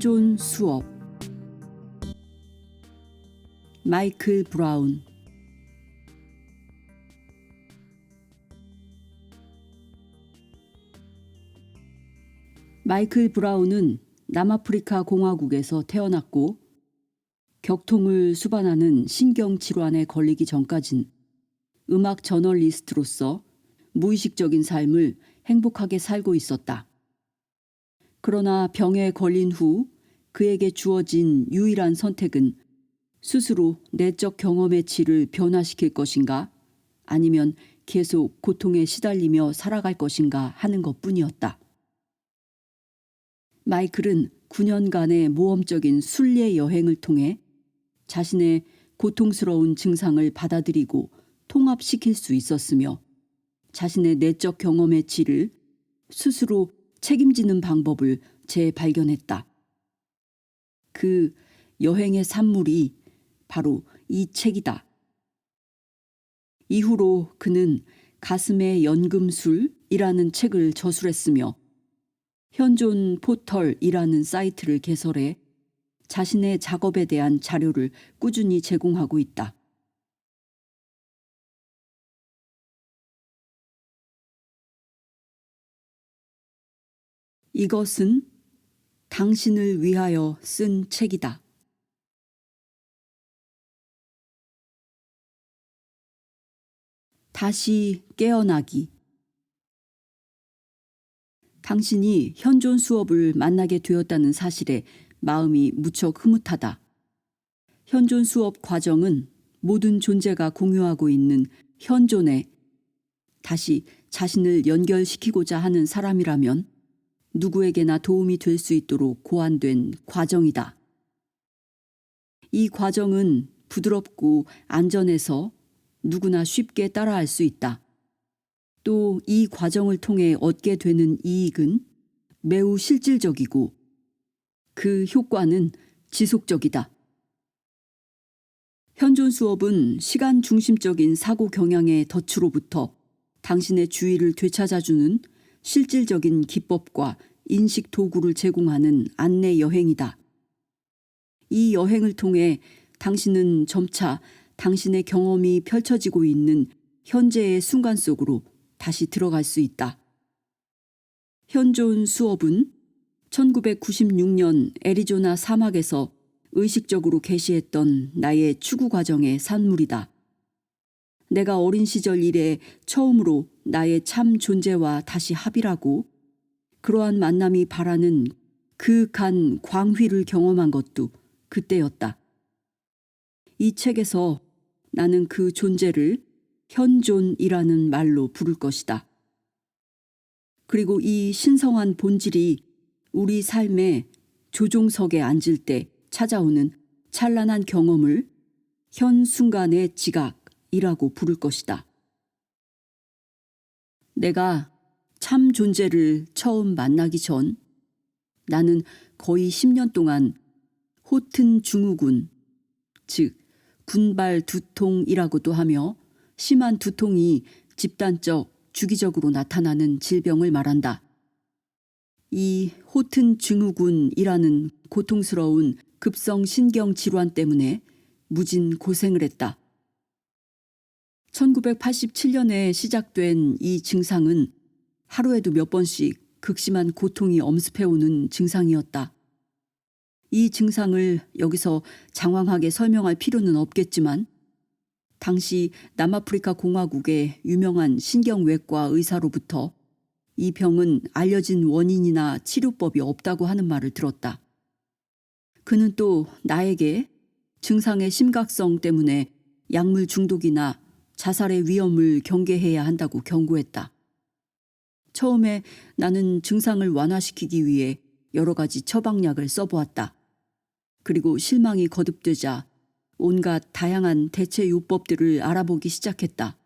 현존 수업. 마이클 브라운. 마이클 브라운은 남아프리카 공화국에서 태어났고 격통을 수반하는 신경질환에 걸리기 전까진 음악 저널리스트로서 무의식적인 삶을 행복하게 살고 있었다. 그러나 병에 걸린 후 그에게 주어진 유일한 선택은 스스로 내적 경험의 질을 변화시킬 것인가 아니면 계속 고통에 시달리며 살아갈 것인가 하는 것뿐이었다. 마이클은 9년간의 모험적인 순례 여행을 통해 자신의 고통스러운 증상을 받아들이고 통합시킬 수 있었으며 자신의 내적 경험의 질을 스스로 책임지는 방법을 재발견했다. 그 여행의 산물이 바로 이 책이다. 이후로 그는 가슴의 연금술이라는 책을 저술했으며 현존 포털이라는 사이트를 개설해 자신의 작업에 대한 자료를 꾸준히 제공하고 있다. 이것은 당신을 위하여 쓴 책이다. 다시 깨어나기. 당신이 현존 수업을 만나게 되었다는 사실에 마음이 무척 흐뭇하다. 현존 수업 과정은 모든 존재가 공유하고 있는 현존에 다시 자신을 연결시키고자 하는 사람이라면 누구에게나 도움이 될 수 있도록 고안된 과정이다. 이 과정은 부드럽고 안전해서 누구나 쉽게 따라할 수 있다. 또 이 과정을 통해 얻게 되는 이익은 매우 실질적이고 그 효과는 지속적이다. 현존 수업은 시간 중심적인 사고 경향의 덫으로부터 당신의 주의를 되찾아주는 실질적인 기법과 인식 도구를 제공하는 안내 여행이다. 이 여행을 통해 당신은 점차 당신의 경험이 펼쳐지고 있는 현재의 순간 속으로 다시 들어갈 수 있다. 현존 수업은 1996년 애리조나 사막에서 의식적으로 개시했던 나의 추구 과정의 산물이다. 내가 어린 시절 이래 처음으로 나의 참 존재와 다시 합일하고 그러한 만남이 바라는 그 간 광휘를 경험한 것도 그때였다. 이 책에서 나는 그 존재를 현존이라는 말로 부를 것이다. 그리고 이 신성한 본질이 우리 삶의 조종석에 앉을 때 찾아오는 찬란한 경험을 현 순간의 지각이라고 부를 것이다. 내가 참 존재를 처음 만나기 전 나는 거의 10년 동안 호튼 증후군, 즉 군발 두통이라고도 하며 심한 두통이 집단적, 주기적으로 나타나는 질병을 말한다. 이 호튼 증후군이라는 고통스러운 급성 신경 질환 때문에 무진 고생을 했다. 1987년에 시작된 이 증상은 하루에도 몇 번씩 극심한 고통이 엄습해오는 증상이었다. 이 증상을 여기서 장황하게 설명할 필요는 없겠지만 당시 남아프리카 공화국의 유명한 신경외과 의사로부터 이 병은 알려진 원인이나 치료법이 없다고 하는 말을 들었다. 그는 또 나에게 증상의 심각성 때문에 약물 중독이나 자살의 위험을 경계해야 한다고 경고했다. 처음에 나는 증상을 완화시키기 위해 여러 가지 처방약을 써보았다. 그리고 실망이 거듭되자 온갖 다양한 대체 요법들을 알아보기 시작했다.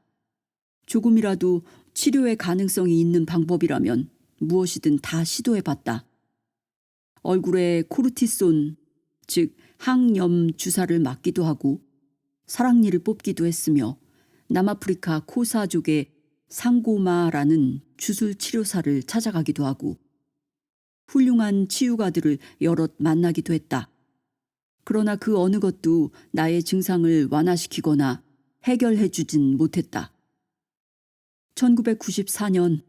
조금이라도 치료의 가능성이 있는 방법이라면 무엇이든 다 시도해봤다. 얼굴에 코르티손, 즉 항염 주사를 맞기도 하고 사랑니를 뽑기도 했으며 남아프리카 코사족의 상고마라는 주술 치료사를 찾아가기도 하고 훌륭한 치유가들을 여럿 만나기도 했다. 그러나 그 어느 것도 나의 증상을 완화시키거나 해결해 주진 못했다. 1994년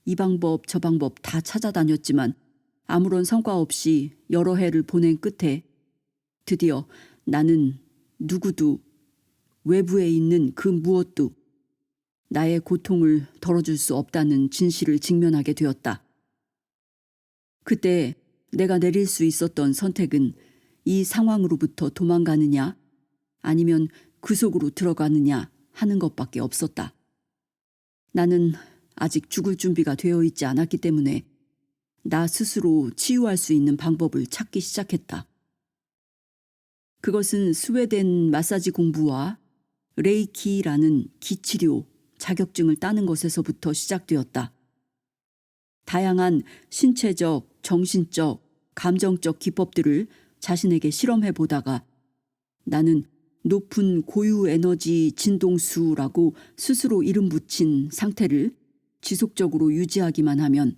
이 방법 저 방법 다 찾아다녔지만 아무런 성과 없이 여러 해를 보낸 끝에 드디어 나는 누구도 외부에 있는 그 무엇도 나의 고통을 덜어줄 수 없다는 진실을 직면하게 되었다. 그때 내가 내릴 수 있었던 선택은 이 상황으로부터 도망가느냐 아니면 그 속으로 들어가느냐 하는 것밖에 없었다. 나는 아직 죽을 준비가 되어 있지 않았기 때문에 나 스스로 치유할 수 있는 방법을 찾기 시작했다. 그것은 스웨덴 마사지 공부와 레이키라는 기치료 자격증을 따는 것에서부터 시작되었다. 다양한 신체적, 정신적, 감정적 기법들을 자신에게 실험해 보다가 나는 높은 고유 에너지 진동수라고 스스로 이름 붙인 상태를 지속적으로 유지하기만 하면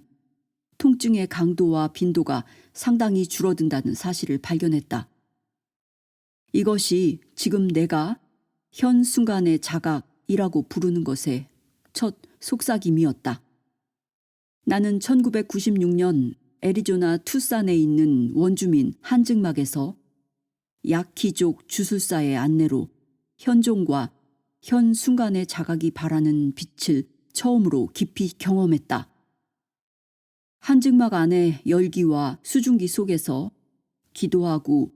통증의 강도와 빈도가 상당히 줄어든다는 사실을 발견했다. 이것이 지금 내가 현 순간의 자각이라고 부르는 것의 첫 속삭임이었다. 나는 1996년 애리조나 투싼에 있는 원주민 한증막에서 약키족 주술사의 안내로 현존과 현 순간의 자각이 바라는 빛을 처음으로 깊이 경험했다. 한증막 안의 열기와 수증기 속에서 기도하고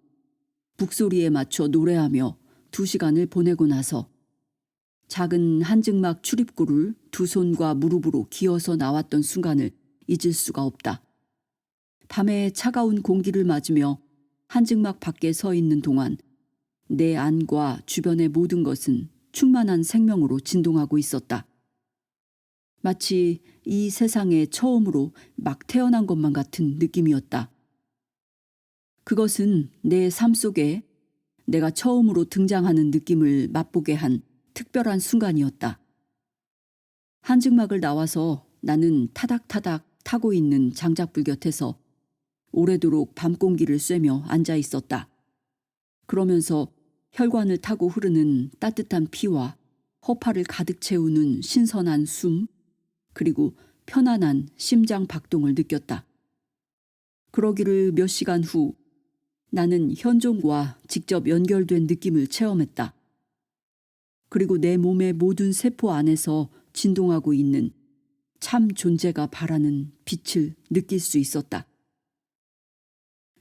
북소리에 맞춰 노래하며 2시간을 보내고 나서 작은 한증막 출입구를 두 손과 무릎으로 기어서 나왔던 순간을 잊을 수가 없다. 밤에 차가운 공기를 맞으며 한증막 밖에 서 있는 동안 내 안과 주변의 모든 것은 충만한 생명으로 진동하고 있었다. 마치 이 세상에 처음으로 막 태어난 것만 같은 느낌이었다. 그것은 내 삶 속에 내가 처음으로 등장하는 느낌을 맛보게 한 특별한 순간이었다. 한증막을 나와서 나는 타닥타닥 타고 있는 장작불 곁에서 오래도록 밤 공기를 쐬며 앉아 있었다. 그러면서 혈관을 타고 흐르는 따뜻한 피와 허파를 가득 채우는 신선한 숨, 그리고 편안한 심장 박동을 느꼈다. 그러기를 몇 시간 후 나는 현존과 직접 연결된 느낌을 체험했다. 그리고 내 몸의 모든 세포 안에서 진동하고 있는 참 존재가 바라는 빛을 느낄 수 있었다.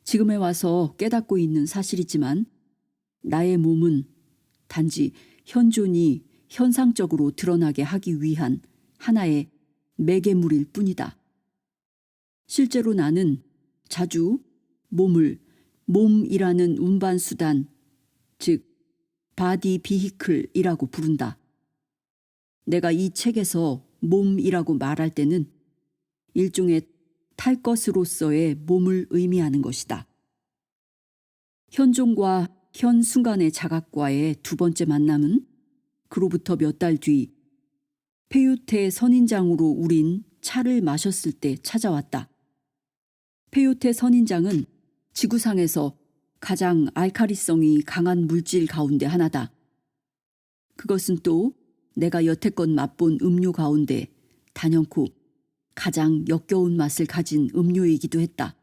지금에 와서 깨닫고 있는 사실이지만 나의 몸은 단지 현존이 현상적으로 드러나게 하기 위한 하나의 매개물일 뿐이다. 실제로 나는 자주 몸을 몸이라는 운반수단, 즉 바디 비히클이라고 부른다. 내가 이 책에서 몸이라고 말할 때는 일종의 탈 것으로서의 몸을 의미하는 것이다. 현존과 현 순간의 자각과의 두 번째 만남은 그로부터 몇 달 뒤 페요테 선인장으로 우린 차를 마셨을 때 찾아왔다. 페요테 선인장은 지구상에서 가장 알카리성이 강한 물질 가운데 하나다. 그것은 또 내가 여태껏 맛본 음료 가운데 단연코 가장 역겨운 맛을 가진 음료이기도 했다.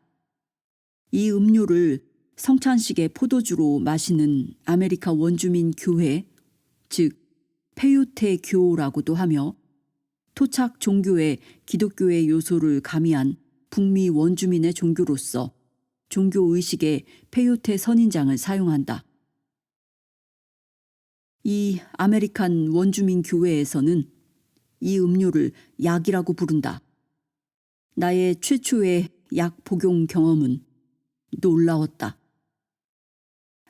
이 음료를 성찬식의 포도주로 마시는 아메리카 원주민 교회, 즉 페요테 교라고도 하며 토착 종교의 기독교의 요소를 가미한 북미 원주민의 종교로서 종교의식에 페요테 선인장을 사용한다. 이 아메리칸 원주민 교회에서는 이 음료를 약이라고 부른다. 나의 최초의 약 복용 경험은 놀라웠다.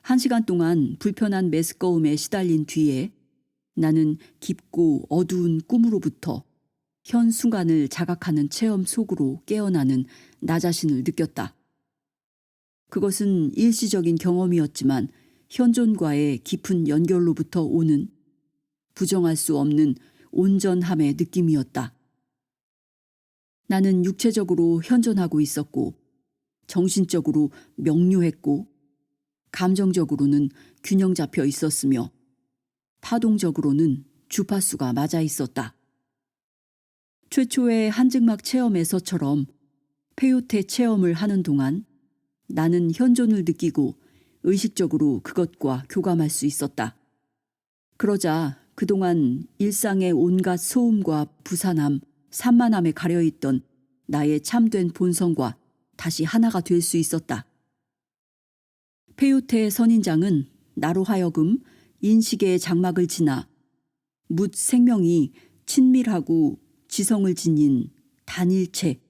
1시간 동안 불편한 메스꺼움에 시달린 뒤에 나는 깊고 어두운 꿈으로부터 현 순간을 자각하는 체험 속으로 깨어나는 나 자신을 느꼈다. 그것은 일시적인 경험이었지만 현존과의 깊은 연결로부터 오는 부정할 수 없는 온전함의 느낌이었다. 나는 육체적으로 현존하고 있었고 정신적으로 명료했고 감정적으로는 균형 잡혀 있었으며 파동적으로는 주파수가 맞아 있었다. 최초의 한증막 체험에서처럼 페요테 체험을 하는 동안 나는 현존을 느끼고 의식적으로 그것과 교감할 수 있었다. 그러자 그동안 일상의 온갖 소음과 부산함, 산만함에 가려있던 나의 참된 본성과 다시 하나가 될 수 있었다. 페요테 선인장은 나로 하여금 인식의 장막을 지나 묻 생명이 친밀하고 지성을 지닌 단일체,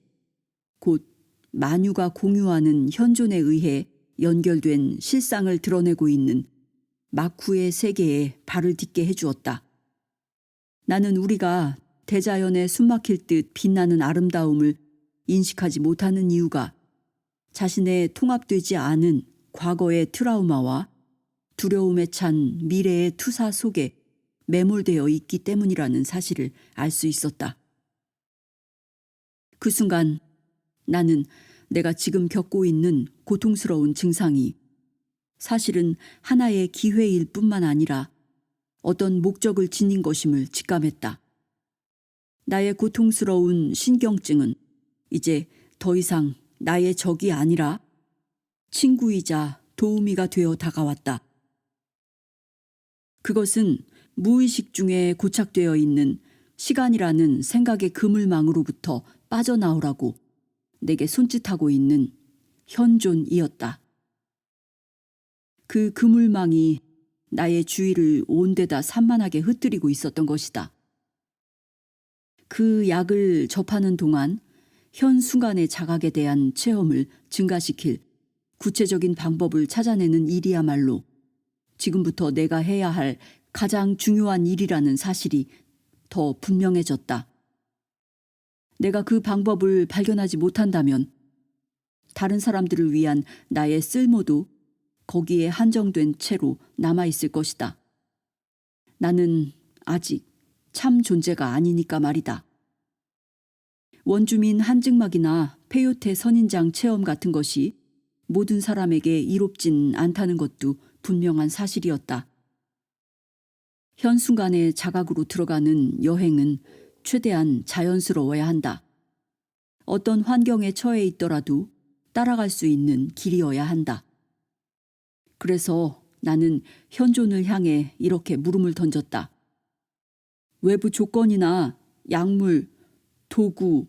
곧 만유가 공유하는 현존에 의해 연결된 실상을 드러내고 있는 마쿠의 세계에 발을 딛게 해주었다. 나는 우리가 대자연에 숨막힐 듯 빛나는 아름다움을 인식하지 못하는 이유가 자신의 통합되지 않은 과거의 트라우마와 두려움에 찬 미래의 투사 속에 매몰되어 있기 때문이라는 사실을 알 수 있었다. 그 순간 나는 내가 지금 겪고 있는 고통스러운 증상이 사실은 하나의 기회일 뿐만 아니라 어떤 목적을 지닌 것임을 직감했다. 나의 고통스러운 신경증은 이제 더 이상 나의 적이 아니라 친구이자 도우미가 되어 다가왔다. 그것은 무의식 중에 고착되어 있는 시간이라는 생각의 그물망으로부터 빠져나오라고 내게 손짓하고 있는 현존이었다. 그 그물망이 나의 주위를 온데다 산만하게 흩뜨리고 있었던 것이다. 그 약을 접하는 동안 현 순간의 자각에 대한 체험을 증가시킬 구체적인 방법을 찾아내는 일이야말로 지금부터 내가 해야 할 가장 중요한 일이라는 사실이 더 분명해졌다. 내가 그 방법을 발견하지 못한다면 다른 사람들을 위한 나의 쓸모도 거기에 한정된 채로 남아있을 것이다. 나는 아직 참 존재가 아니니까 말이다. 원주민 한증막이나 페요테 선인장 체험 같은 것이 모든 사람에게 이롭진 않다는 것도 분명한 사실이었다. 현 순간의 자각으로 들어가는 여행은 최대한 자연스러워야 한다. 어떤 환경에 처해 있더라도 따라갈 수 있는 길이어야 한다. 그래서 나는 현존을 향해 이렇게 물음을 던졌다. 외부 조건이나 약물, 도구,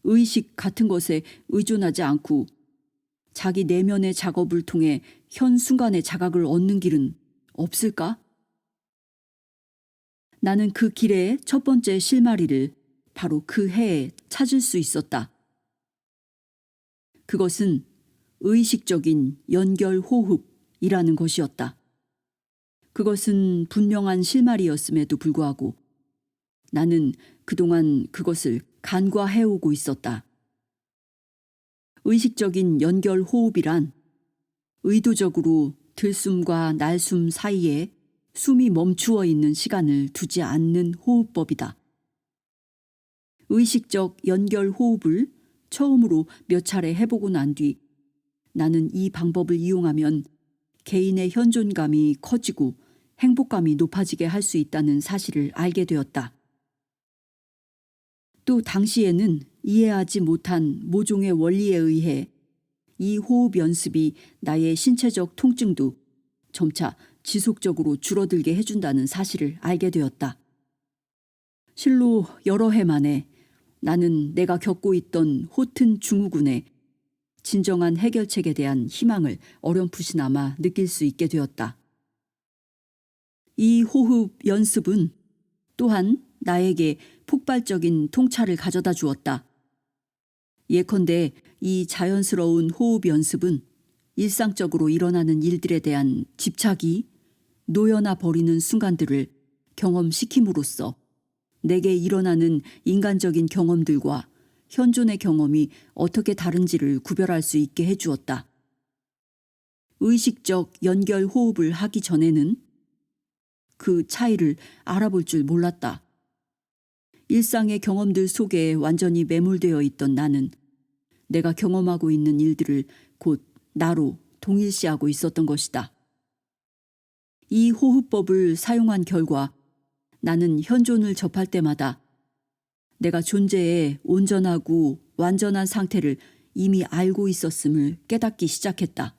의식 같은 것에 의존하지 않고 자기 내면의 작업을 통해 현 순간의 자각을 얻는 길은 없을까? 나는 그 길의 첫 번째 실마리를 바로 그 해에 찾을 수 있었다. 그것은 의식적인 연결 호흡이라는 것이었다. 그것은 분명한 실마리였음에도 불구하고 나는 그동안 그것을 간과해오고 있었다. 의식적인 연결 호흡이란 의도적으로 들숨과 날숨 사이에 숨이 멈추어 있는 시간을 두지 않는 호흡법이다. 의식적 연결 호흡을 처음으로 몇 차례 해보고 난 뒤 나는 이 방법을 이용하면 개인의 현존감이 커지고 행복감이 높아지게 할 수 있다는 사실을 알게 되었다. 또 당시에는 이해하지 못한 모종의 원리에 의해 이 호흡 연습이 나의 신체적 통증도 점차 지속적으로 줄어들게 해준다는 사실을 알게 되었다. 실로 여러 해 만에 나는 내가 겪고 있던 호튼 증후군의 진정한 해결책에 대한 희망을 어렴풋이나마 느낄 수 있게 되었다. 이 호흡 연습은 또한 나에게 폭발적인 통찰을 가져다 주었다. 예컨대 이 자연스러운 호흡 연습은 일상적으로 일어나는 일들에 대한 집착이 놓여나 버리는 순간들을 경험시킴으로써 내게 일어나는 인간적인 경험들과 현존의 경험이 어떻게 다른지를 구별할 수 있게 해주었다. 의식적 연결 호흡을 하기 전에는 그 차이를 알아볼 줄 몰랐다. 일상의 경험들 속에 완전히 매몰되어 있던 나는 내가 경험하고 있는 일들을 곧 나로 동일시하고 있었던 것이다. 이 호흡법을 사용한 결과 나는 현존을 접할 때마다 내가 존재의 온전하고 완전한 상태를 이미 알고 있었음을 깨닫기 시작했다.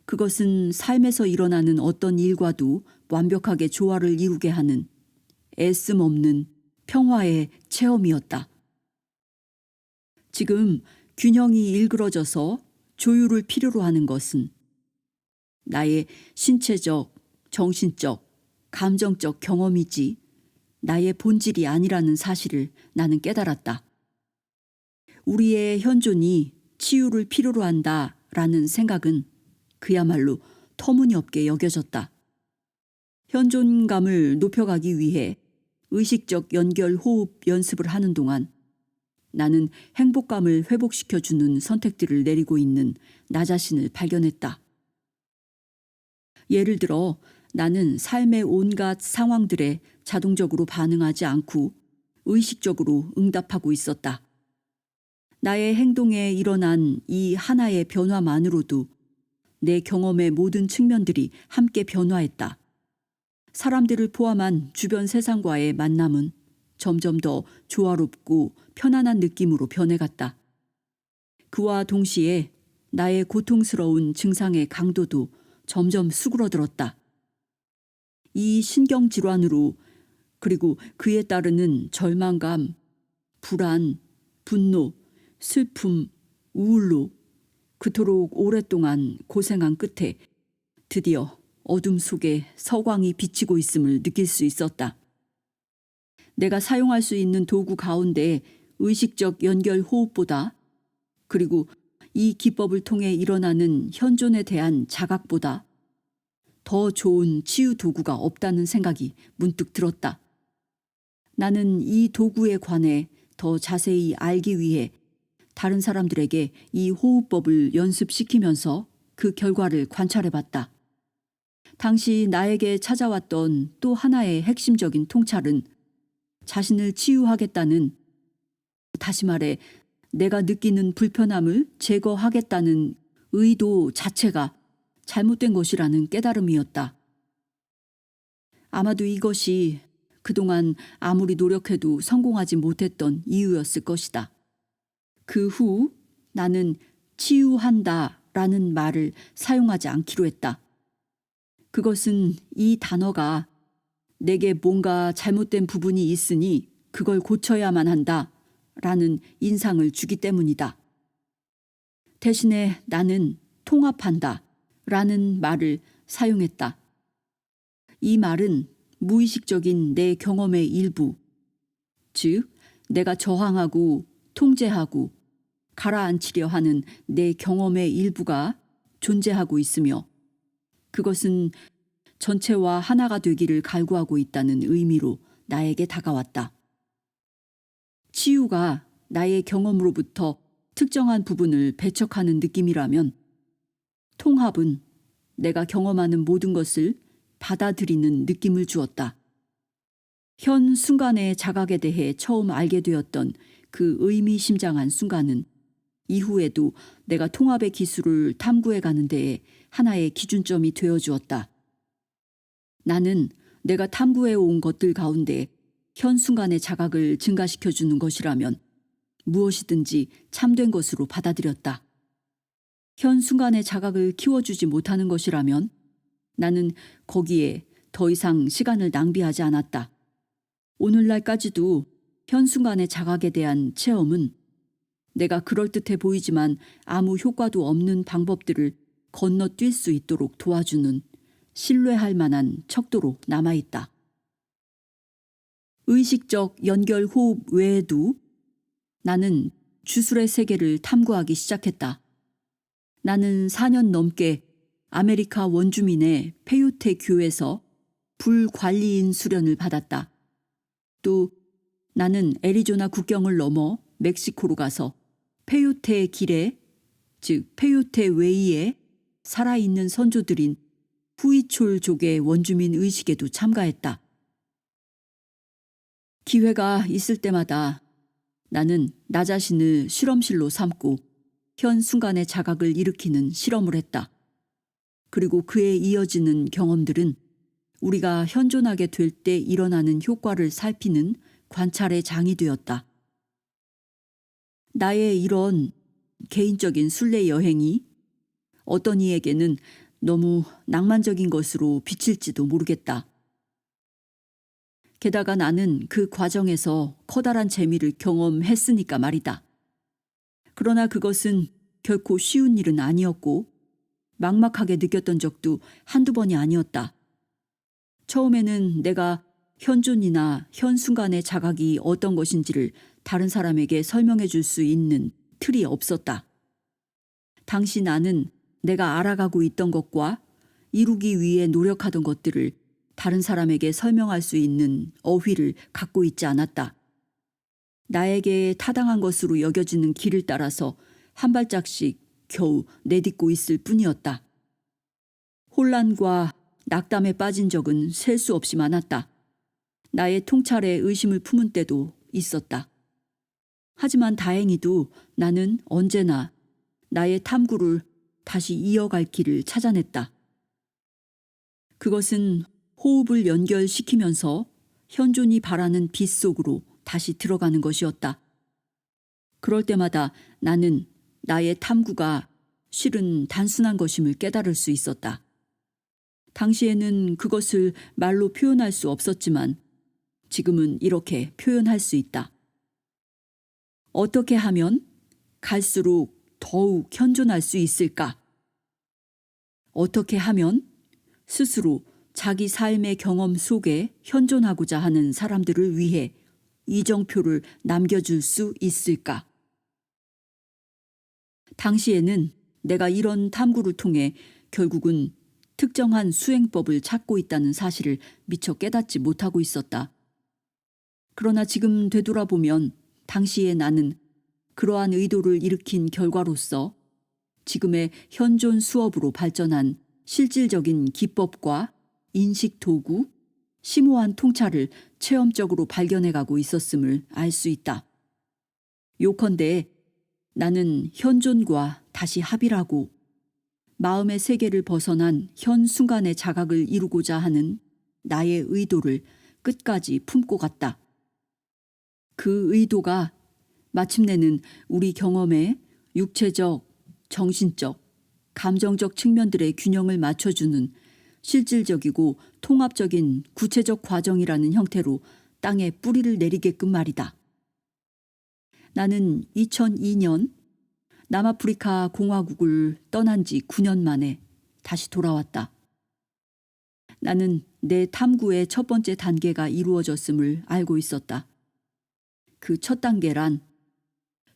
그것은 삶에서 일어나는 어떤 일과도 완벽하게 조화를 이루게 하는 애씀 없는 평화의 체험이었다. 지금 균형이 일그러져서 조율을 필요로 하는 것은 나의 신체적, 정신적, 감정적 경험이지 나의 본질이 아니라는 사실을 나는 깨달았다. 우리의 현존이 치유를 필요로 한다라는 생각은 그야말로 터무니없게 여겨졌다. 현존감을 높여가기 위해 의식적 연결 호흡 연습을 하는 동안 나는 행복감을 회복시켜주는 선택들을 내리고 있는 나 자신을 발견했다. 예를 들어 나는 삶의 온갖 상황들에 자동적으로 반응하지 않고 의식적으로 응답하고 있었다. 나의 행동에 일어난 이 하나의 변화만으로도 내 경험의 모든 측면들이 함께 변화했다. 사람들을 포함한 주변 세상과의 만남은 점점 더 조화롭고 편안한 느낌으로 변해갔다. 그와 동시에 나의 고통스러운 증상의 강도도 점점 수그러들었다. 이 신경질환으로 그리고 그에 따르는 절망감, 불안, 분노, 슬픔, 우울로 그토록 오랫동안 고생한 끝에 드디어 어둠 속에 서광이 비치고 있음을 느낄 수 있었다. 내가 사용할 수 있는 도구 가운데 의식적 연결 호흡보다 그리고 이 기법을 통해 일어나는 현존에 대한 자각보다 더 좋은 치유 도구가 없다는 생각이 문득 들었다. 나는 이 도구에 관해 더 자세히 알기 위해 다른 사람들에게 이 호흡법을 연습시키면서 그 결과를 관찰해봤다. 당시 나에게 찾아왔던 또 하나의 핵심적인 통찰은 자신을 치유하겠다는, 다시 말해 내가 느끼는 불편함을 제거하겠다는 의도 자체가 잘못된 것이라는 깨달음이었다. 아마도 이것이 그동안 아무리 노력해도 성공하지 못했던 이유였을 것이다. 그 후 나는 치유한다 라는 말을 사용하지 않기로 했다. 그것은 이 단어가 내게 뭔가 잘못된 부분이 있으니 그걸 고쳐야만 한다 라는 인상을 주기 때문이다. 대신에 나는 통합한다 라는 말을 사용했다. 이 말은 무의식적인 내 경험의 일부, 즉 내가 저항하고 통제하고 가라앉히려 하는 내 경험의 일부가 존재하고 있으며 그것은 전체와 하나가 되기를 갈구하고 있다는 의미로 나에게 다가왔다. 치유가 나의 경험으로부터 특정한 부분을 배척하는 느낌이라면 통합은 내가 경험하는 모든 것을 받아들이는 느낌을 주었다. 현 순간의 자각에 대해 처음 알게 되었던 그 의미심장한 순간은 이후에도 내가 통합의 기술을 탐구해 가는 데에 하나의 기준점이 되어주었다. 나는 내가 탐구해 온 것들 가운데 현 순간의 자각을 증가시켜주는 것이라면 무엇이든지 참된 것으로 받아들였다. 현 순간의 자각을 키워주지 못하는 것이라면 나는 거기에 더 이상 시간을 낭비하지 않았다. 오늘날까지도 현 순간의 자각에 대한 체험은 내가 그럴듯해 보이지만 아무 효과도 없는 방법들을 건너뛸 수 있도록 도와주는 신뢰할 만한 척도로 남아있다. 의식적 연결 호흡 외에도 나는 주술의 세계를 탐구하기 시작했다. 나는 4년 넘게 아메리카 원주민의 페요테 교에서 불관리인 수련을 받았다. 또 나는 애리조나 국경을 넘어 멕시코로 가서 페요테 길에, 즉 페요테 웨이에 살아있는 선조들인 후이촐족의 원주민 의식에도 참가했다. 기회가 있을 때마다 나는 나 자신을 실험실로 삼고 현 순간의 자각을 일으키는 실험을 했다. 그리고 그에 이어지는 경험들은 우리가 현존하게 될 때 일어나는 효과를 살피는 관찰의 장이 되었다. 나의 이런 개인적인 순례 여행이 어떤 이에게는 너무 낭만적인 것으로 비칠지도 모르겠다. 게다가 나는 그 과정에서 커다란 재미를 경험했으니까 말이다. 그러나 그것은 결코 쉬운 일은 아니었고 막막하게 느꼈던 적도 한두 번이 아니었다. 처음에는 내가 현존이나 현 순간의 자각이 어떤 것인지를 다른 사람에게 설명해 줄 수 있는 틀이 없었다. 당시 나는 내가 알아가고 있던 것과 이루기 위해 노력하던 것들을 다른 사람에게 설명할 수 있는 어휘를 갖고 있지 않았다. 나에게 타당한 것으로 여겨지는 길을 따라서 한 발짝씩 겨우 내딛고 있을 뿐이었다. 혼란과 낙담에 빠진 적은 셀 수 없이 많았다. 나의 통찰에 의심을 품은 때도 있었다. 하지만 다행히도 나는 언제나 나의 탐구를 다시 이어갈 길을 찾아냈다. 그것은 호흡을 연결시키면서 현존이 바라는 빛 속으로 다시 들어가는 것이었다. 그럴 때마다 나는 나의 탐구가 실은 단순한 것임을 깨달을 수 있었다. 당시에는 그것을 말로 표현할 수 없었지만 지금은 이렇게 표현할 수 있다. 어떻게 하면 갈수록 더욱 현존할 수 있을까? 어떻게 하면 스스로 자기 삶의 경험 속에 현존하고자 하는 사람들을 위해 이정표를 남겨줄 수 있을까? 당시에는 내가 이런 탐구를 통해 결국은 특정한 수행법을 찾고 있다는 사실을 미처 깨닫지 못하고 있었다. 그러나 지금 되돌아보면 당시에 나는 그러한 의도를 일으킨 결과로서 지금의 현존 수업으로 발전한 실질적인 기법과 인식 도구, 심오한 통찰을 체험적으로 발견해가고 있었음을 알 수 있다. 요컨대 나는 현존과 다시 합일하고 마음의 세계를 벗어난 현 순간의 자각을 이루고자 하는 나의 의도를 끝까지 품고 갔다. 그 의도가 마침내는 우리 경험의 육체적, 정신적, 감정적 측면들의 균형을 맞춰주는 실질적이고 통합적인 구체적 과정이라는 형태로 땅에 뿌리를 내리게끔 말이다. 나는 2002년 남아프리카 공화국을 떠난 지 9년 만에 다시 돌아왔다. 나는 내 탐구의 첫 번째 단계가 이루어졌음을 알고 있었다. 그 첫 단계란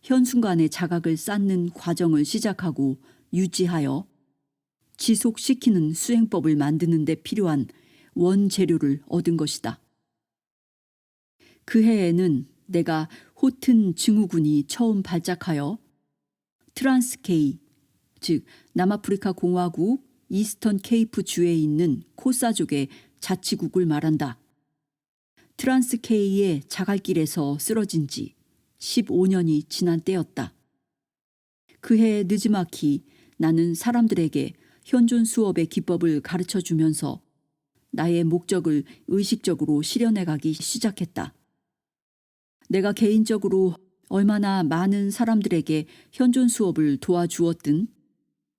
현 순간의 자각을 쌓는 과정을 시작하고 유지하여 지속시키는 수행법을 만드는 데 필요한 원재료를 얻은 것이다. 그 해에는 내가 호튼 증후군이 처음 발작하여 트란스케이, 즉 남아프리카 공화국 이스턴 케이프 주에 있는 코사족의 자치국을 말한다. 트란스케이의 자갈길에서 쓰러진 지 15년이 지난 때였다. 그해 느지막이 나는 사람들에게 현존 수업의 기법을 가르쳐 주면서 나의 목적을 의식적으로 실현해가기 시작했다. 내가 개인적으로 얼마나 많은 사람들에게 현존 수업을 도와주었든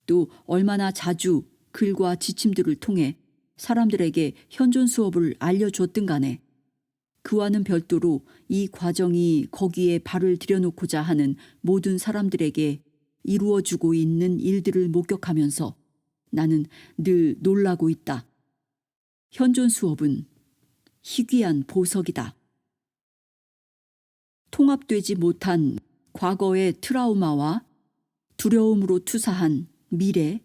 또 얼마나 자주 글과 지침들을 통해 사람들에게 현존 수업을 알려줬든 간에 그와는 별도로 이 과정이 거기에 발을 들여놓고자 하는 모든 사람들에게 이루어주고 있는 일들을 목격하면서 나는 늘 놀라고 있다. 현존 수업은 희귀한 보석이다. 통합되지 못한 과거의 트라우마와 두려움으로 투사한 미래,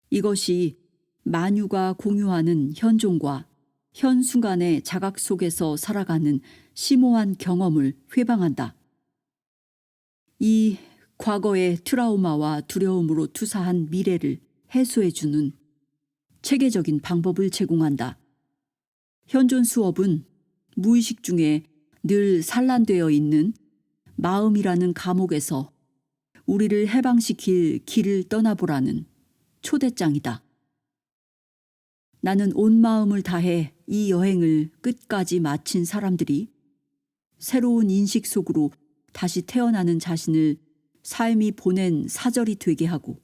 이것이 만유가 공유하는 현존과 현 순간의 자각 속에서 살아가는 심오한 경험을 회방한다. 이 과거의 트라우마와 두려움으로 투사한 미래를 해소해주는 체계적인 방법을 제공한다. 현존 수업은 무의식 중에 늘 산란되어 있는 마음이라는 감옥에서 우리를 해방시킬 길을 떠나보라는 초대장이다. 나는 온 마음을 다해 이 여행을 끝까지 마친 사람들이 새로운 인식 속으로 다시 태어나는 자신을 삶이 보낸 사절이 되게 하고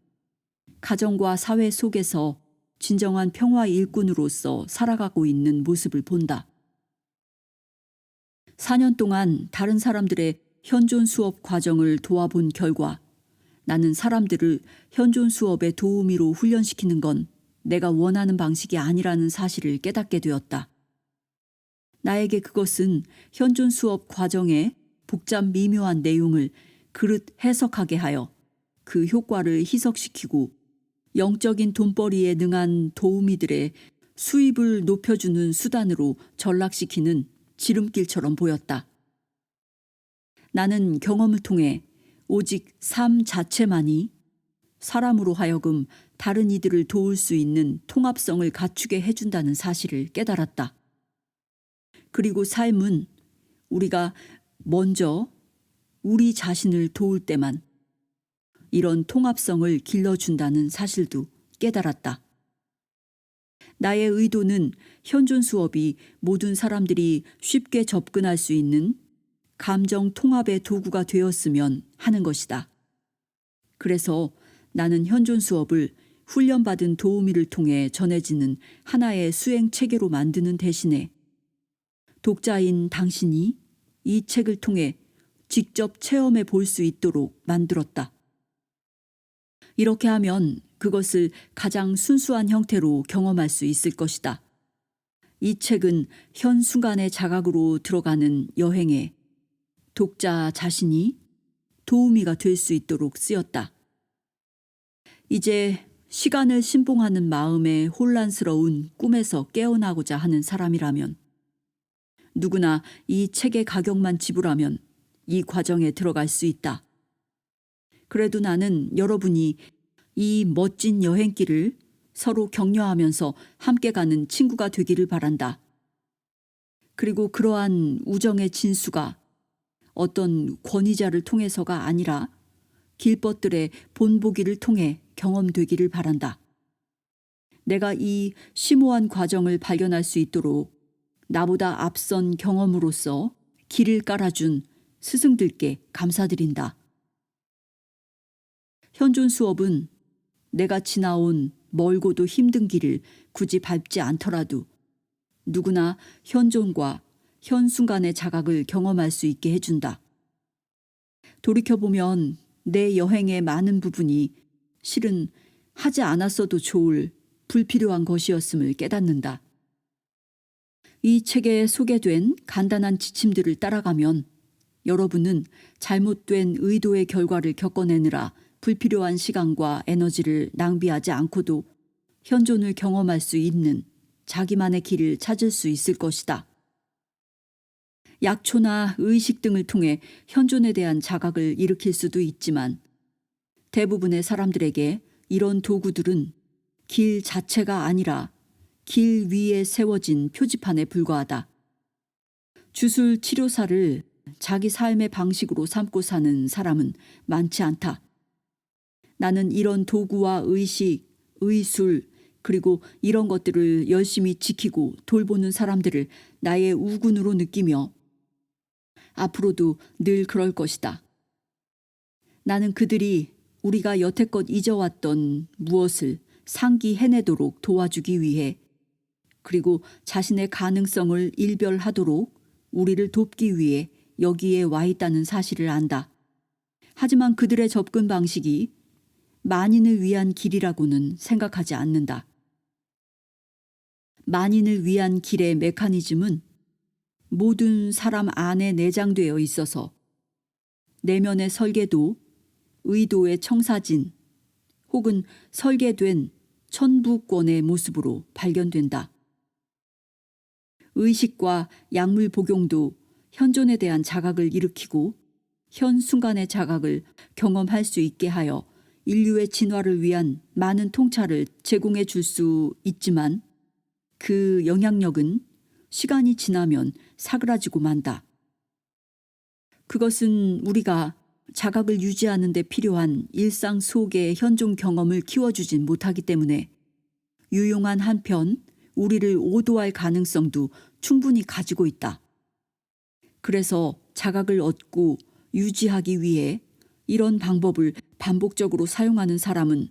가정과 사회 속에서 진정한 평화 일꾼으로서 살아가고 있는 모습을 본다. 4년 동안 다른 사람들의 현존 수업 과정을 도와본 결과 나는 사람들을 현존 수업의 도우미로 훈련시키는 건 내가 원하는 방식이 아니라는 사실을 깨닫게 되었다. 나에게 그것은 현존 수업 과정의 복잡 미묘한 내용을 그릇 해석하게 하여 그 효과를 희석시키고 영적인 돈벌이에 능한 도우미들의 수입을 높여주는 수단으로 전락시키는 지름길처럼 보였다. 나는 경험을 통해 오직 삶 자체만이 사람으로 하여금 다른 이들을 도울 수 있는 통합성을 갖추게 해준다는 사실을 깨달았다. 그리고 삶은 우리가 먼저 우리 자신을 도울 때만 이런 통합성을 길러준다는 사실도 깨달았다. 나의 의도는 현존 수업이 모든 사람들이 쉽게 접근할 수 있는 감정 통합의 도구가 되었으면 하는 것이다. 그래서 나는 현존 수업을 훈련받은 도우미를 통해 전해지는 하나의 수행 체계로 만드는 대신에 독자인 당신이 이 책을 통해 직접 체험해 볼 수 있도록 만들었다. 이렇게 하면 그것을 가장 순수한 형태로 경험할 수 있을 것이다. 이 책은 현 순간의 자각으로 들어가는 여행에 독자 자신이 도우미가 될 수 있도록 쓰였다. 이제 시간을 신봉하는 마음의 혼란스러운 꿈에서 깨어나고자 하는 사람이라면 누구나 이 책의 가격만 지불하면 이 과정에 들어갈 수 있다. 그래도 나는 여러분이 이 멋진 여행길을 서로 격려하면서 함께 가는 친구가 되기를 바란다. 그리고 그러한 우정의 진수가 어떤 권위자를 통해서가 아니라 길벗들의 본보기를 통해 경험되기를 바란다. 내가 이 심오한 과정을 발견할 수 있도록 나보다 앞선 경험으로서 길을 깔아준 스승들께 감사드린다. 현존 수업은 내가 지나온 멀고도 힘든 길을 굳이 밟지 않더라도 누구나 현존과 현 순간의 자각을 경험할 수 있게 해준다. 돌이켜보면 내 여행의 많은 부분이 실은 하지 않았어도 좋을 불필요한 것이었음을 깨닫는다. 이 책에 소개된 간단한 지침들을 따라가면 여러분은 잘못된 의도의 결과를 겪어내느라 불필요한 시간과 에너지를 낭비하지 않고도 현존을 경험할 수 있는 자기만의 길을 찾을 수 있을 것이다. 약초나 의식 등을 통해 현존에 대한 자각을 일으킬 수도 있지만 대부분의 사람들에게 이런 도구들은 길 자체가 아니라 길 위에 세워진 표지판에 불과하다. 주술 치료사를 자기 삶의 방식으로 삼고 사는 사람은 많지 않다. 나는 이런 도구와 의식, 의술, 그리고 이런 것들을 열심히 지키고 돌보는 사람들을 나의 우군으로 느끼며 앞으로도 늘 그럴 것이다. 나는 그들이 우리가 여태껏 잊어왔던 무엇을 상기해내도록 도와주기 위해 그리고 자신의 가능성을 일별하도록 우리를 돕기 위해 여기에 와 있다는 사실을 안다. 하지만 그들의 접근 방식이 만인을 위한 길이라고는 생각하지 않는다. 만인을 위한 길의 메커니즘은 모든 사람 안에 내장되어 있어서 내면의 설계도, 의도의 청사진 혹은 설계된 천부권의 모습으로 발견된다. 의식과 약물 복용도 현존에 대한 자각을 일으키고 현 순간의 자각을 경험할 수 있게 하여 인류의 진화를 위한 많은 통찰을 제공해 줄 수 있지만 그 영향력은 시간이 지나면 사그라지고 만다. 그것은 우리가 자각을 유지하는 데 필요한 일상 속의 현존 경험을 키워주진 못하기 때문에 유용한 한편 우리를 오도할 가능성도 충분히 가지고 있다. 그래서 자각을 얻고 유지하기 위해 이런 방법을 반복적으로 사용하는 사람은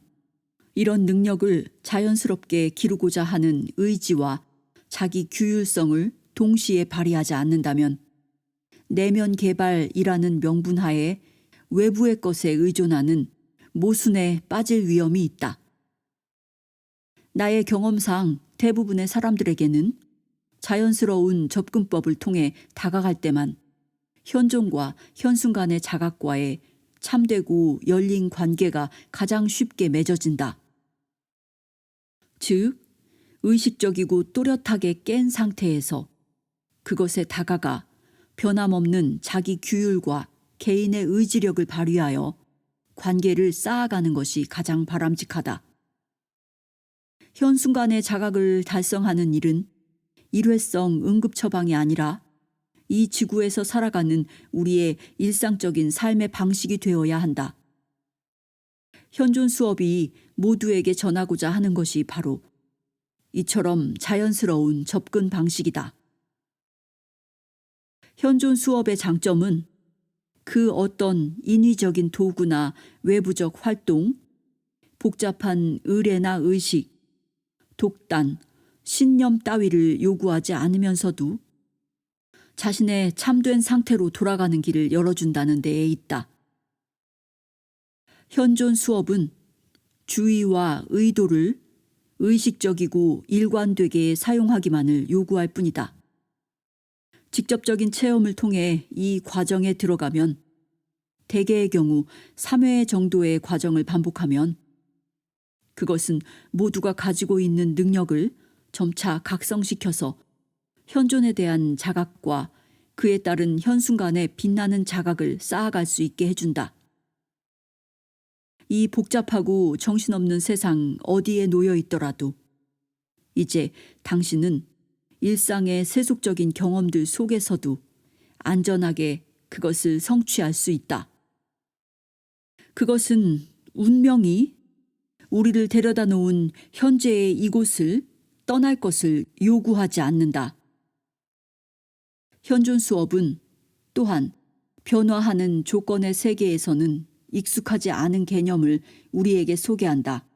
이런 능력을 자연스럽게 기르고자 하는 의지와 자기 규율성을 동시에 발휘하지 않는다면 내면 개발이라는 명분하에 외부의 것에 의존하는 모순에 빠질 위험이 있다. 나의 경험상 대부분의 사람들에게는 자연스러운 접근법을 통해 다가갈 때만 현존과 현순간의 자각과의 참되고 열린 관계가 가장 쉽게 맺어진다. 즉, 의식적이고 또렷하게 깬 상태에서 그것에 다가가 변함없는 자기 규율과 개인의 의지력을 발휘하여 관계를 쌓아가는 것이 가장 바람직하다. 현순간의 자각을 달성하는 일은 일회성 응급처방이 아니라 이 지구에서 살아가는 우리의 일상적인 삶의 방식이 되어야 한다. 현존 수업이 모두에게 전하고자 하는 것이 바로 이처럼 자연스러운 접근 방식이다. 현존 수업의 장점은 그 어떤 인위적인 도구나 외부적 활동, 복잡한 의례나 의식, 독단, 신념 따위를 요구하지 않으면서도 자신의 참된 상태로 돌아가는 길을 열어준다는 데에 있다. 현존 수업은 주의와 의도를 의식적이고 일관되게 사용하기만을 요구할 뿐이다. 직접적인 체험을 통해 이 과정에 들어가면 대개의 경우 3회 정도의 과정을 반복하면 그것은 모두가 가지고 있는 능력을 점차 각성시켜서 현존에 대한 자각과 그에 따른 현순간의 빛나는 자각을 쌓아갈 수 있게 해준다. 이 복잡하고 정신없는 세상 어디에 놓여 있더라도 이제 당신은 일상의 세속적인 경험들 속에서도 안전하게 그것을 성취할 수 있다. 그것은 운명이 우리를 데려다 놓은 현재의 이곳을 떠날 것을 요구하지 않는다. 현존 수업은 또한 변화하는 조건의 세계에서는 익숙하지 않은 개념을 우리에게 소개한다.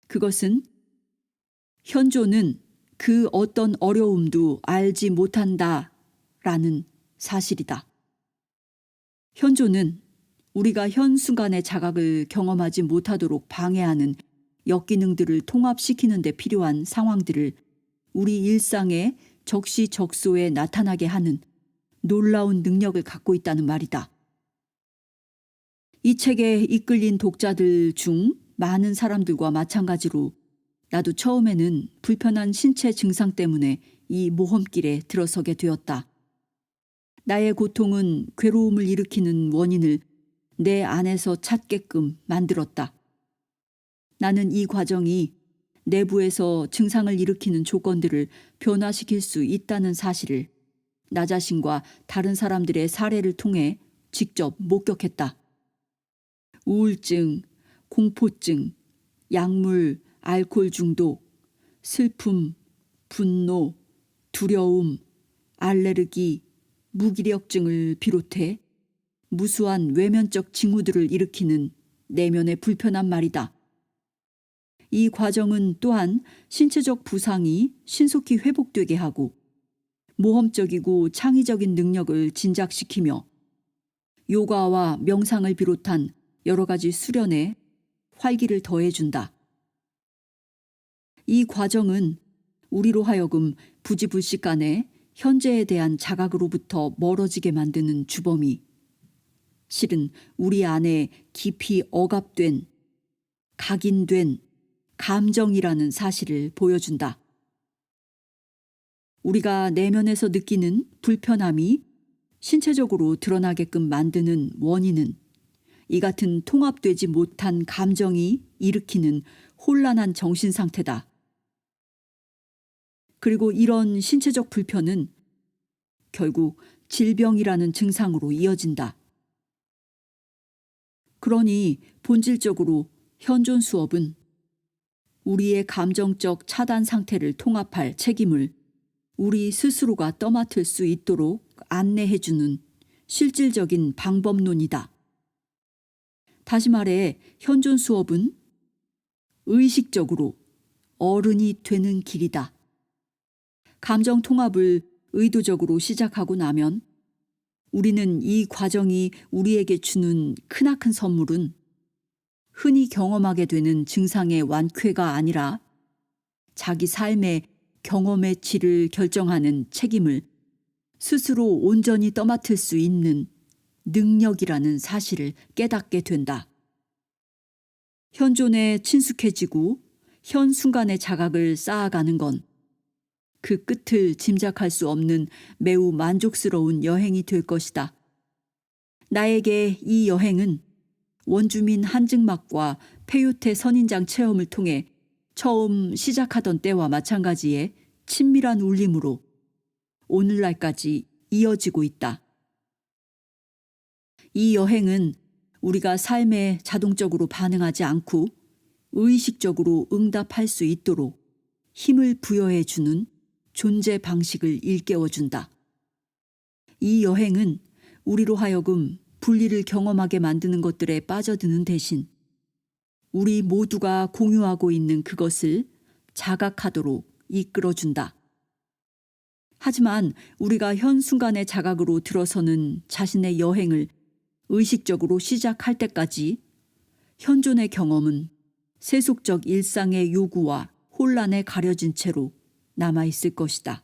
그것은 현존은 그 어떤 어려움도 알지 못한다 라는 사실이다. 현존은 우리가 현 순간의 자각을 경험하지 못하도록 방해하는 역기능들을 통합시키는 데 필요한 상황들을 우리 일상의 적시적소에 나타나게 하는 놀라운 능력을 갖고 있다는 말이다. 이 책에 이끌린 독자들 중 많은 사람들과 마찬가지로 나도 처음에는 불편한 신체 증상 때문에 이 모험길에 들어서게 되었다. 나의 고통은 괴로움을 일으키는 원인을 내 안에서 찾게끔 만들었다. 나는 이 과정이 내부에서 증상을 일으키는 조건들을 변화시킬 수 있다는 사실을 나 자신과 다른 사람들의 사례를 통해 직접 목격했다. 우울증, 공포증, 약물, 알코올 중독, 슬픔, 분노, 두려움, 알레르기, 무기력증을 비롯해 무수한 외면적 징후들을 일으키는 내면의 불편한 말이다. 이 과정은 또한 신체적 부상이 신속히 회복되게 하고 모험적이고 창의적인 능력을 진작시키며 요가와 명상을 비롯한 여러 가지 수련에 활기를 더해준다. 이 과정은 우리로 하여금 부지불식간에 현재에 대한 자각으로부터 멀어지게 만드는 주범이 실은 우리 안에 깊이 억압된, 각인된 감정이라는 사실을 보여준다. 우리가 내면에서 느끼는 불편함이 신체적으로 드러나게끔 만드는 원인은 이 같은 통합되지 못한 감정이 일으키는 혼란한 정신 상태다. 그리고 이런 신체적 불편은 결국 질병이라는 증상으로 이어진다. 그러니 본질적으로 현존 수업은 우리의 감정적 차단 상태를 통합할 책임을 우리 스스로가 떠맡을 수 있도록 안내해주는 실질적인 방법론이다. 다시 말해 현존 수업은 의식적으로 어른이 되는 길이다. 감정 통합을 의도적으로 시작하고 나면 우리는 이 과정이 우리에게 주는 크나큰 선물은 흔히 경험하게 되는 증상의 완쾌가 아니라 자기 삶의 경험의 질을 결정하는 책임을 스스로 온전히 떠맡을 수 있는 능력이라는 사실을 깨닫게 된다. 현존에 친숙해지고 현 순간의 자각을 쌓아가는 건 그 끝을 짐작할 수 없는 매우 만족스러운 여행이 될 것이다. 나에게 이 여행은 원주민 한증막과 페요테 선인장 체험을 통해 처음 시작하던 때와 마찬가지의 친밀한 울림으로 오늘날까지 이어지고 있다. 이 여행은 우리가 삶에 자동적으로 반응하지 않고 의식적으로 응답할 수 있도록 힘을 부여해 주는 존재 방식을 일깨워준다. 이 여행은 우리로 하여금 분리를 경험하게 만드는 것들에 빠져드는 대신 우리 모두가 공유하고 있는 그것을 자각하도록 이끌어준다. 하지만 우리가 현 순간의 자각으로 들어서는 자신의 여행을 의식적으로 시작할 때까지 현존의 경험은 세속적 일상의 요구와 혼란에 가려진 채로 남아있을 것이다.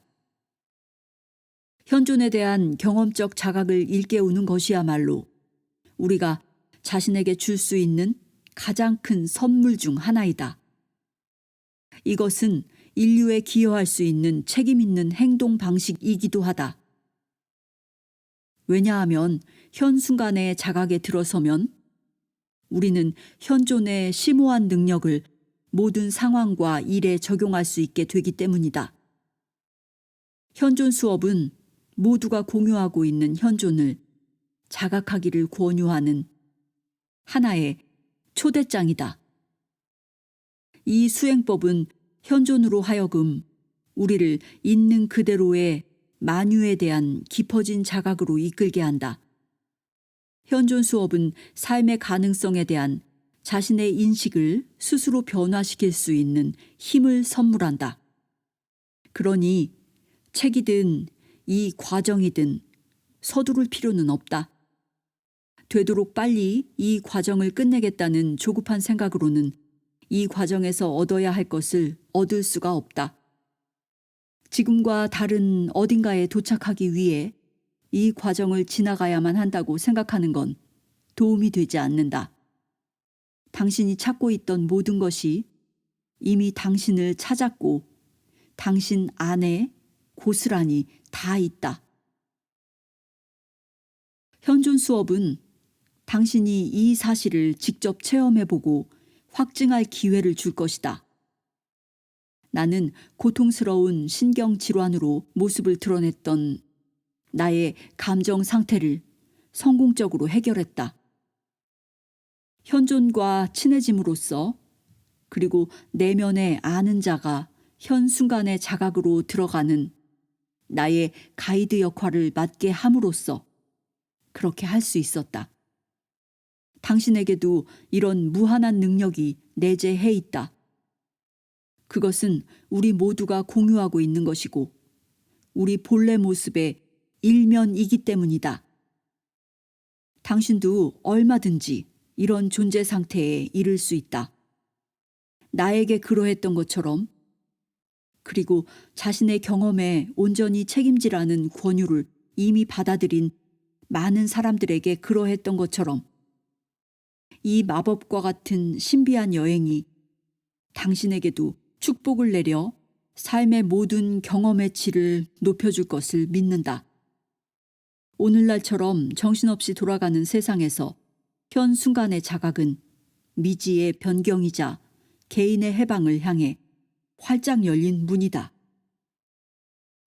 현존에 대한 경험적 자각을 일깨우는 것이야말로 우리가 자신에게 줄 수 있는 가장 큰 선물 중 하나이다. 이것은 인류에 기여할 수 있는 책임 있는 행동 방식이기도 하다. 왜냐하면 현 순간의 자각에 들어서면 우리는 현존의 심오한 능력을 모든 상황과 일에 적용할 수 있게 되기 때문이다. 현존 수업은 모두가 공유하고 있는 현존을 자각하기를 권유하는 하나의 초대장이다. 이 수행법은 현존으로 하여금 우리를 있는 그대로의 만유에 대한 깊어진 자각으로 이끌게 한다. 현존 수업은 삶의 가능성에 대한 자신의 인식을 스스로 변화시킬 수 있는 힘을 선물한다. 그러니 책이든 이 과정이든 서두를 필요는 없다. 되도록 빨리 이 과정을 끝내겠다는 조급한 생각으로는 이 과정에서 얻어야 할 것을 얻을 수가 없다. 지금과 다른 어딘가에 도착하기 위해 이 과정을 지나가야만 한다고 생각하는 건 도움이 되지 않는다. 당신이 찾고 있던 모든 것이 이미 당신을 찾았고 당신 안에 고스란히 다 있다. 현존 수업은 당신이 이 사실을 직접 체험해보고 확증할 기회를 줄 것이다. 나는 고통스러운 신경질환으로 모습을 드러냈던 나의 감정 상태를 성공적으로 해결했다. 현존과 친해짐으로써 그리고 내면의 아는 자가 현 순간의 자각으로 들어가는 나의 가이드 역할을 맡게 함으로써 그렇게 할 수 있었다. 당신에게도 이런 무한한 능력이 내재해 있다. 그것은 우리 모두가 공유하고 있는 것이고 우리 본래 모습의 일면이기 때문이다. 당신도 얼마든지 이런 존재 상태에 이를 수 있다. 나에게 그러했던 것처럼 그리고 자신의 경험에 온전히 책임지라는 권유를 이미 받아들인 많은 사람들에게 그러했던 것처럼 이 마법과 같은 신비한 여행이 당신에게도 축복을 내려 삶의 모든 경험의 질을 높여줄 것을 믿는다. 오늘날처럼 정신없이 돌아가는 세상에서 현 순간의 자각은 미지의 변경이자 개인의 해방을 향해 활짝 열린 문이다.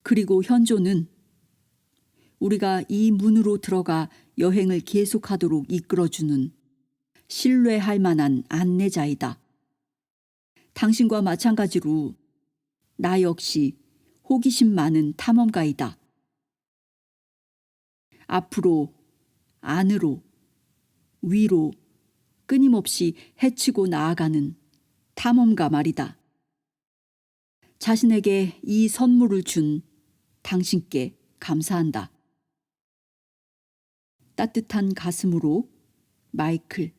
그리고 현존은 우리가 이 문으로 들어가 여행을 계속하도록 이끌어주는 신뢰할 만한 안내자이다. 당신과 마찬가지로 나 역시 호기심 많은 탐험가이다. 앞으로, 안으로, 위로 끊임없이 헤치고 나아가는 탐험가 말이다. 자신에게 이 선물을 준 당신께 감사한다. 따뜻한 가슴으로 마이클